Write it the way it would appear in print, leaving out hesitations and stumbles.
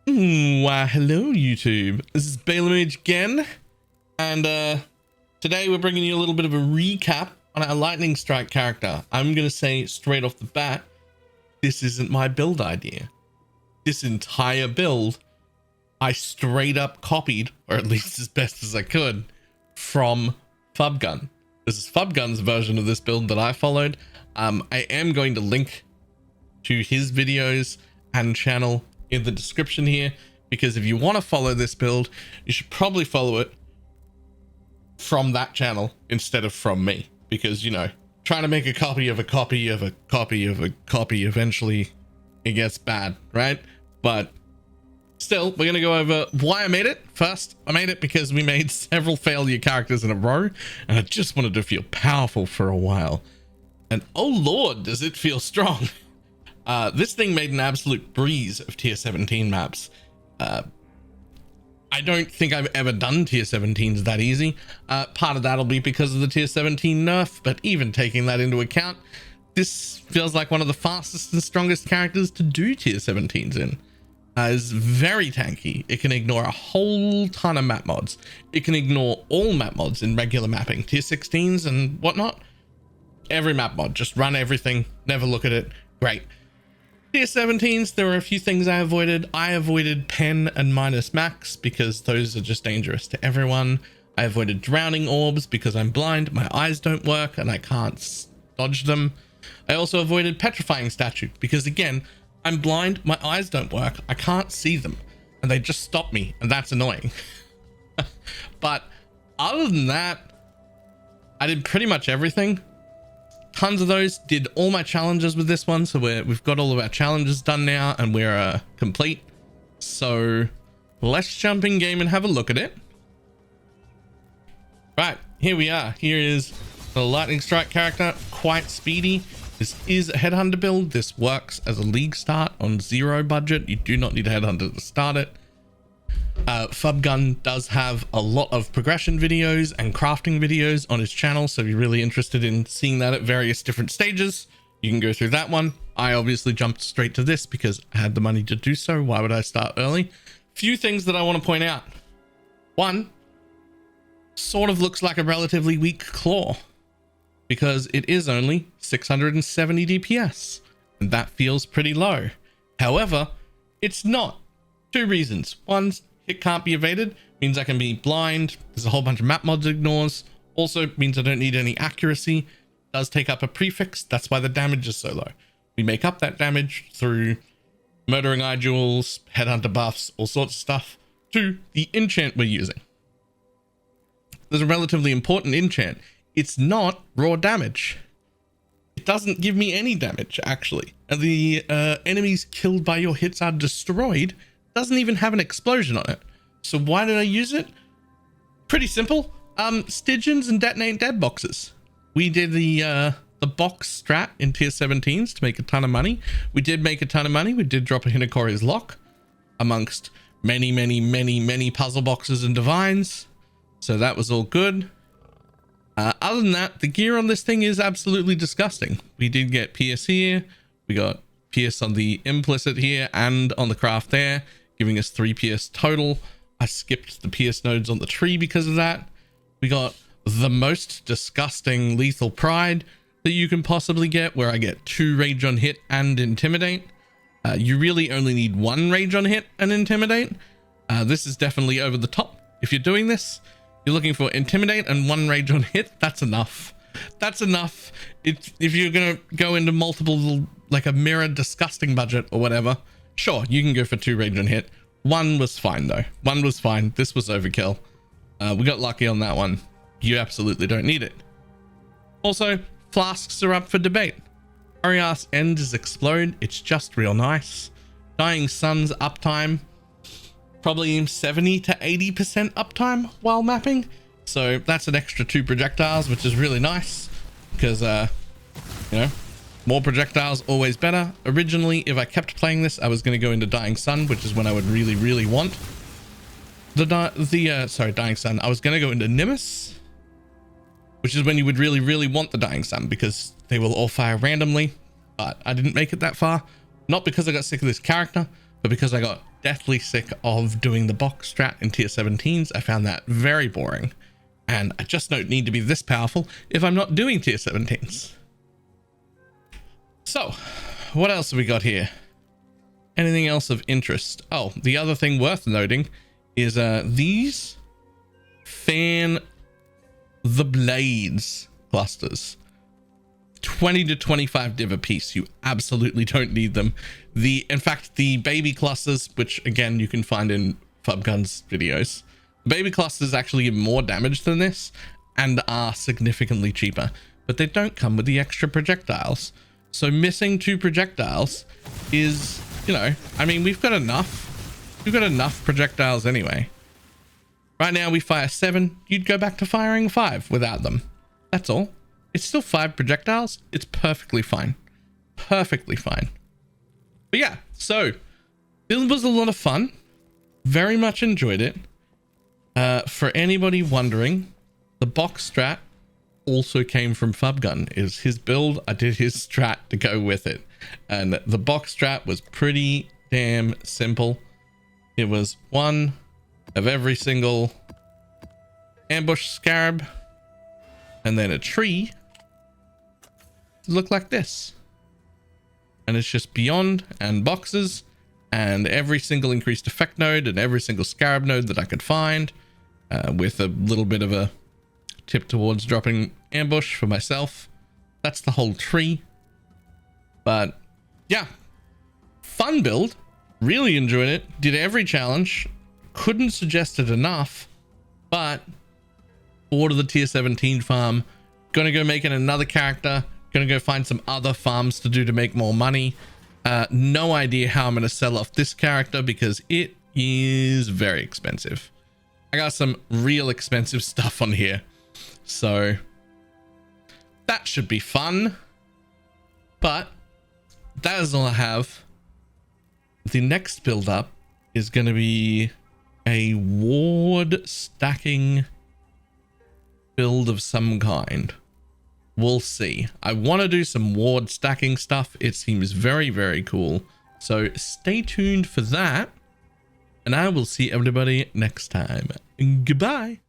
Why, hello YouTube. This is Balor again, and today we're bringing you a little bit of a recap on our lightning strike character. I'm gonna say straight off the bat, this isn't my build idea. This entire build I straight up copied, or at least as best as I could, from Fubgun. This is Fubgun's version of this build that I followed. I am going to link to his videos and channel in the description here, because if you want to follow this build, you should probably follow it from that channel instead of from me, because, you know, trying to make a copy of a copy of a copy of a copy, eventually it gets bad, right? But still, we're gonna go over why I made it. First, I made it because we made several failure characters in a row, and I just wanted to feel powerful for a while. And oh lord, does it feel strong. This thing made an absolute breeze of tier 17 maps. I don't think I've ever done tier 17s that easy. Part of that'll be because of the tier 17 nerf, but even taking that into account, this feels like one of the fastest and strongest characters to do tier 17s in. It's very tanky. It can ignore a whole ton of map mods. It can ignore all map mods in regular mapping, tier 16s and whatnot. Every map mod, just run everything, never look at it. Great. Tier 17s, there were a few things I avoided. I avoided pen and minus max because those are just dangerous to everyone. I avoided drowning orbs because I'm blind, my eyes don't work, and I can't dodge them. I also avoided petrifying statue because, again, I'm blind, my eyes don't work, I can't see them, and they just stop me, and that's annoying. But other than that, I did pretty much everything. Tons of those. Did all my challenges with this one, so we've got all of our challenges done now, and we're complete. So let's jump in game and have a look at it. Right, here we are. Here is the lightning strike character, quite speedy. This is a headhunter build. This works as a league start on 0 budget. You do not need a headhunter to start it. Fubgun does have a lot of progression videos and crafting videos on his channel, so if you're really interested in seeing that at various different stages, you can go through that one. I obviously jumped straight to this because I had the money to do so. Why would I start early? Few things that I want to point out. One, sort of looks like a relatively weak claw because it is only 670 DPS, and that feels pretty low. However, it's not. 2 reasons. One, it can't be evaded, means I can be blind. There's a whole bunch of map mods it ignores. Also means I don't need any accuracy. Does take up a prefix. That's why the damage is so low. We make up that damage through murdering eye jewels, headhunter buffs, all sorts of stuff, to the enchant we're using. There's a relatively important enchant. It's not raw damage. It doesn't give me any damage, actually. And the enemies killed by your hits are destroyed. Doesn't even have an explosion on it. So why did I use it? Pretty simple. Stygians and detonate dead boxes. We did the box strat in tier 17s to make a ton of money. We did make a ton of money. We did drop a Hinokori's Lock amongst many puzzle boxes and divines. So that was all good. Other than that, the gear on this thing is absolutely disgusting. We did get PS here. We got PS on the implicit here and on the craft there, giving us 3 PS total. I skipped the PS nodes on the tree because of that. We got the most disgusting lethal pride that you can possibly get, where I get 2 rage on hit and intimidate. You really only need 1 rage on hit and intimidate. This is definitely over the top. If you're doing this, you're looking for intimidate and 1 rage on hit. That's enough. That's enough. If you're gonna go into multiple, like a mirror disgusting budget or whatever, sure, you can go for 2 rage on hit. 1 was fine though. 1 was fine. This was overkill. We got lucky on that one. You absolutely don't need it. Also, flasks are up for debate. Orias End is explode. It's just real nice. Dying Sun's uptime, probably 70 to 80% uptime while mapping. So that's an extra 2 projectiles, which is really nice because, you know, more projectiles, always better. Originally, if I kept playing this, I was going to go into Dying Sun, which is when I would really want Dying Sun. I was going to go into Nimbus, which is when you would really want the Dying Sun because they will all fire randomly. But I didn't make it that far. Not because I got sick of this character, but because I got deathly sick of doing the box strat in tier 17s. I found that very boring. And I just don't need to be this powerful if I'm not doing tier 17s. So, what else have we got here? Anything else of interest? Oh, the other thing worth noting is these fan the blades clusters. 20 to 25 div a piece. You absolutely don't need them. In fact, the baby clusters, which again you can find in Fubgun's videos, the baby clusters actually give more damage than this and are significantly cheaper, but they don't come with the extra projectiles. So missing 2 projectiles is, you know, I mean, we've got enough projectiles anyway. Right now we fire 7. You'd go back to firing 5 without them. That's all. It's still 5 projectiles. It's perfectly fine. Perfectly fine. But yeah, so it was a lot of fun. Very much enjoyed it. For anybody wondering, the box strat also came from Fubgun. Is his build. I did his strat to go with it. And the box strat was pretty damn simple. It was 1 of every single ambush scarab, and then a tree look like this. And it's just beyond and boxes and every single increased effect node and every single scarab node that I could find, with a little bit of a tip towards dropping ambush for myself. That's the whole tree. But yeah, fun build. Really enjoyed it. Did every challenge. Couldn't suggest it enough. But order the tier 17 farm. Gonna go make it another character. Gonna go find some other farms to do to make more money. No idea how I'm gonna sell off this character because it is very expensive. I got some real expensive stuff on here. So that should be fun. But that is all I have. The next build up is going to be a ward stacking build of some kind. We'll see. I want to do some ward stacking stuff. It seems very, very cool. So stay tuned for that. And I will see everybody next time. Goodbye.